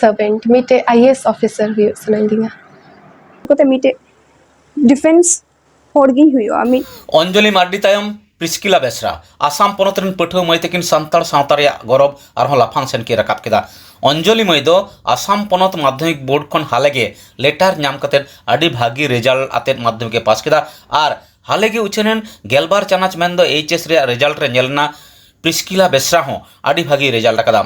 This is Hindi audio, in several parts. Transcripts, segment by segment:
सर्वेंट मिटे आईएएस ऑफिसर हुई सनाइंदिया कोते मिटे डिफेंस होड़गी हुई आमी अंजलि मार्डी तायम प्रिस्किला बेसरा आसाम पनतरन पठुआ मई तकिन सान्ताड़ सावता रे गौरव आरहों लाफांग सेन की रकाब केदा। अंजलि मई दो आसाम पनत माध्यमिक बोर्ड खन हालेगे लेटार नाम कते आडी भागी रिजल्ट आते माध्यमिक के पास केदा और हालेगे उछेनन गेलबार चानाच मेन दो एचएस रे रिजल्ट रे नेलना प्रिस्किला बेसरा हो आडी भागी रिजल्ट अकादा।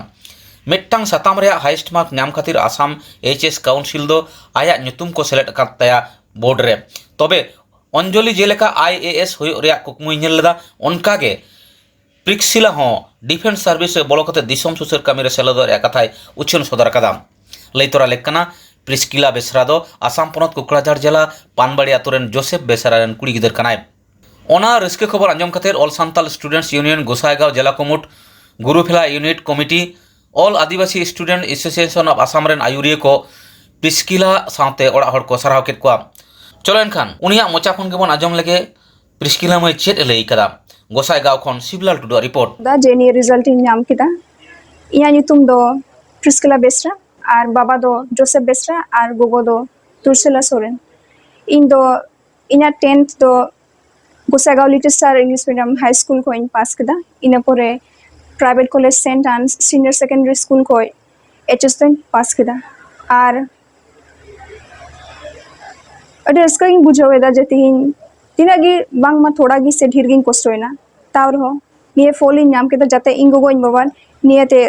मिट्टांग साताम रे हाईएस्ट मार्क नाम खातिर आसाम एचएस काउंसिल दो आया नुतुम को सेलेक्ट अकाद ताया बोर्ड रे। तबे अंजलि जेलेका आईएएस हुई रे कुकमुई नेल लेदा ओनकागे प्रिस्किला हो डिफेंस सर्विस रे बोलो कते दिसम सुसर कामी रे सेलेदो रे कथाय उछन सदर कदा लैतरा लेकना प्रिस्किला बेसरा दो आसाम पनत कुकराझार जिला पानबाड़ी आतुरेन जोसेफ बेसरा रेन कुड़ी गिदर कनाय। ओना रस्के खबर आंजम खातिर all Santal students union Gossaigaon जिला कुमुट गुरुफेला unit committee all Adivasi student association of Assam रेन आयुरिया को प्रिस्किला साथे ओड़ा हड़ को सराव केत को। चलो एनखान उनिया मोचा खन गेबन आजम लगे प्रिस्किला मई चेत लई कदा गोसाईगांव खन शिवलाल टुडू रिपोर्ट दा जेनी रिजल्ट इन नाम किदा इया ᱧᱩᱛᱩᱢ दो प्रिस्किला बेसरा और बाबा दो जोसेफ बेसरा और गोगो दो तुरसेला सोरेन। इन दो इना 10th दो Gossaigaon little star English medium high school को इन पास किदा। इना परे private college Saint Ann's senior secondary school को एचएस तो पास किदा और अरे रस्का गिन बुझावेदा जे तिहिन तिना गी बांग मा थोड़ा गी से ढेर गिन कष्टोयना ताव रहो निये फोल इन नाम केदा जाते इन गोगो इन बाबा नियते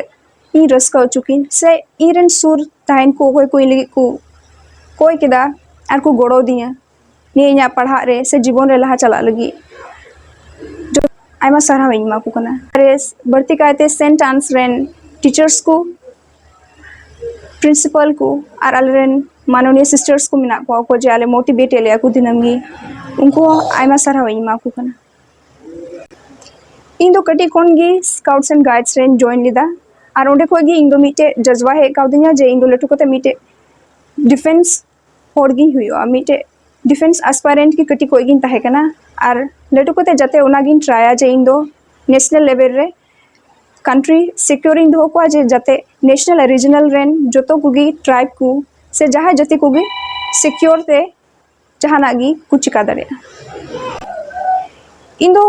इन रस्का चुकिन से इरन सुर ताइन को कोई लगी को कोई केदा आर को गोड़ो दिया निये इना पढ़ा रे से जीवन रे लहा चला लगी जो आयमा सारा इन मा को कना रे बढ़ती कायते सेंट आन्स रेन टीचर्स को प्रिंसिपल को और आलेरेन माननीय सिस्टर्स को मिना को जे आले मोटिवेट एले को दिनमगी उनको आयमा सारा इन मा को कना। इन दो कटी कोन गी scouts and guides rain join लिदा और ओंडे खोगी इन दो मिटे जज्बा हे काउदिया जे इन दो लटु कते मिटे डिफेंस होड़गी हुई मिटे डिफेंस एस्पायरेंट की कटी कोइगिन ताहे कना और लटु कते जाते ओनागिन ट्राया जे इन दो नेशनल लेवल रे कंट्री सिक्योरिंग दो को जे जाते नेशनल रीजनल रेन जोतो कुगी ट्राइब को से जहाँ जति कुगी सिक्योर ते जहाना गी कुछ का दरे इन दो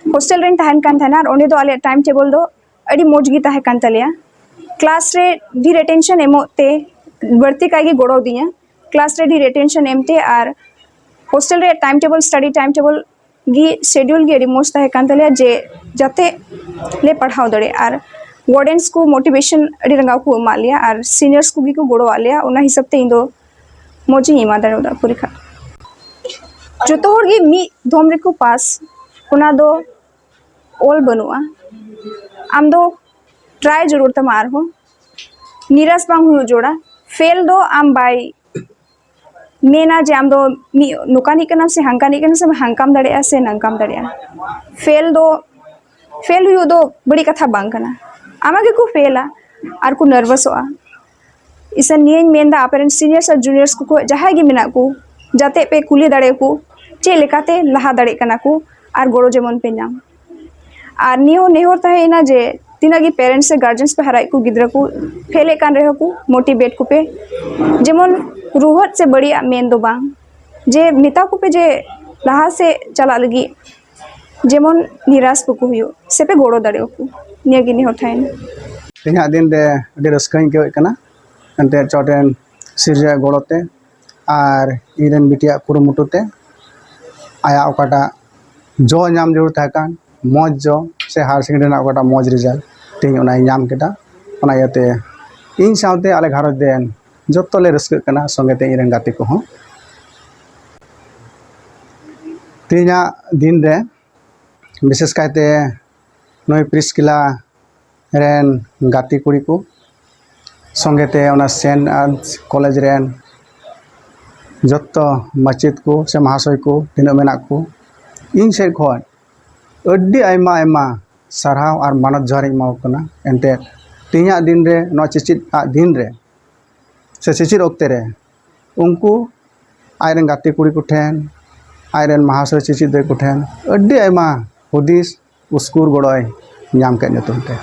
हॉस्टल रेन तहन कान थाना और ओने दो आले टाइम टेबल दो अड़ी मोज गी ताहे कान तलिया क्लास रे ढेर अटेंशन एमोते बढ़ती कागी गोड़ो दिया क्लास रे ढेर अटेंशन एमते और हॉस्टल रे time table study time table गी शेड्यूल गी अड़ी मोज ताहे कान तलिया जे जाते ले पढ़ाओ दड़े और वार्डन्स को मोटिवेशन अड़ी रंगा को मा लिया और सीनियर्स को गी को गोड़ो आलिया उना हिसाब ते इंदो मोजी इमा दड़े परीक्षा जोतो होड़ गी मी धोम रे को पास उना दो ओल बनुआ आम दो ट्राई जरूर तमार हो निराश बांग हुई जोड़ा फेल दो आम बाई मेना जे आम दो मी नुकानी के नाम से हंकानी के नाम से हंकाम दड़े से नंकाम दड़े फेल दो फेल हुई दो बड़ी कथा बांग कना आमागे को फेला और को नर्वस होआ इसे नियन मेनदा आपेरेंट सीनियर्स और जूनियर्स को जहां गी मेना को जाते पे कुली दड़े को चे लेकाते लहा दड़े कना को और गोड़ो जेमन पे नाम और नियो नेहोर ताहे ना जे तिनागी पेरेंट्स से गार्जियंस पे हराई को गिद्रा को फेले कान रहे को मोटिवेट को पे जेमन रूहत से बड़ी मेन दो बांग जे मिता को पे जे लहा से चला लगी जेमन निराश को हुयो से पे गोड़ो दड़े को नियगी नेहोर थाइन तिना दिन दे अडी रस्काई के कना अंते चोटेन सिरजा गोड़ोते और इरेन बिटिया कुरुमुटुते आया ओकाटा जो नाम जरूर थाकान मौज जो से हायर सेकेंडरी ना ओकाटा मौज रिजल्ट तीन ओना नाम केटा ओना याते इन साउते आले घारज देन जत्तो ले रस्क कना संगे ते इरेन गाते को हो तीना दिन रे विशेष कायते नय प्रिस्किला रेन गाती कुड़ी को संगे ते ओना सेंट आन्स कॉलेज रेन जत्तो माचित को से महाशय को तीना मेना को इन से खन अड्डी आयमा आयमा सारहाव और मानत जहर मावकना एंते तीना दिन रे न चिचित दिन रे से चिचित ओक्ते रे उनको आयरन गाते कुड़ी को ठेन आयरन महाशय चिचित दे को ठेन अड्डी आयमा हुदिस उस्कुर गोड़ोय नाम के नेतुमते।